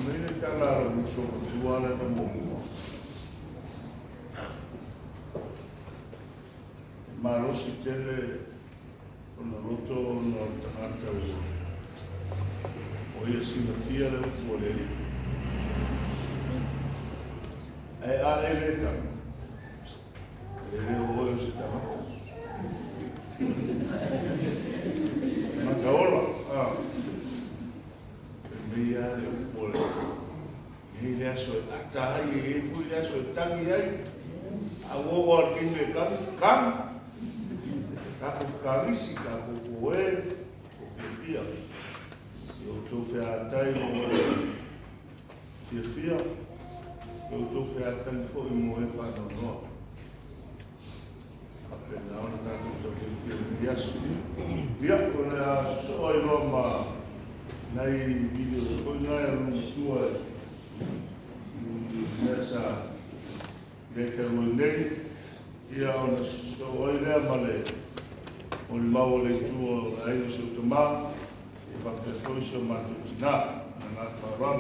Mene tala muso tuala na mo. Marosi tele ona roto no tangata o ia sinafia le o le. Ai a ele tanga. Ele o ia se tanga. Mataola. Mea le o le. Hei lea soe atai e fui lea soe tangi ai. A woa kime kan. Kako karisi, kako koe, ko pia. Si o tau pe atai o pia. Si o tau pe atai ko i moe whanau noa. A pena ona kako tau pe pia ni asu. Ia kone a soa i roma nai video ko ngai a runga nessa leta nei ia ona soa i rea male. O le mau le tua ai o seu toma e va per poi so matutina na parava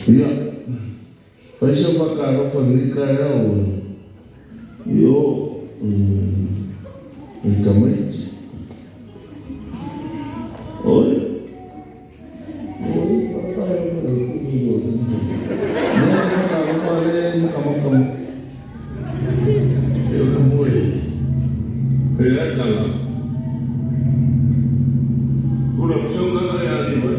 Ia, paisa whakaro whanrika rau io i tamaiti. Oi, whakaro whanrika io. Nea whakaro whanrika makamakam. Io ka moe. Pera kala. Kura pachau kala e ali mai.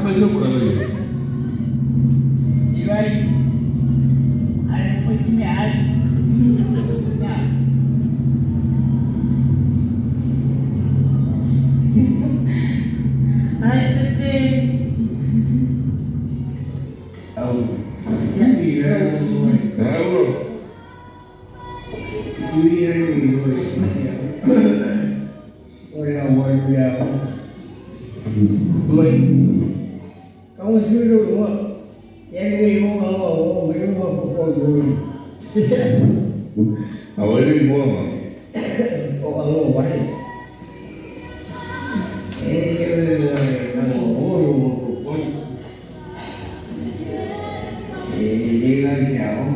Mas eu por aí. E aí foi que me acha. Ai, bebê. Já vi, không chưa đúng không? Em đi mua không? Mấy mua một con rồi. Ở đây mua mà. Có ăn mua vậy. Em ăn mua một con. đi lên chào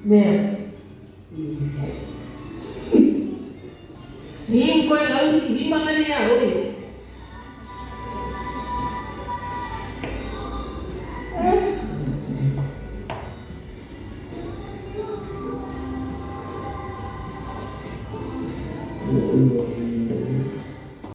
Nè, riêng quay lại chỉ mang đây à rồi. Thank you.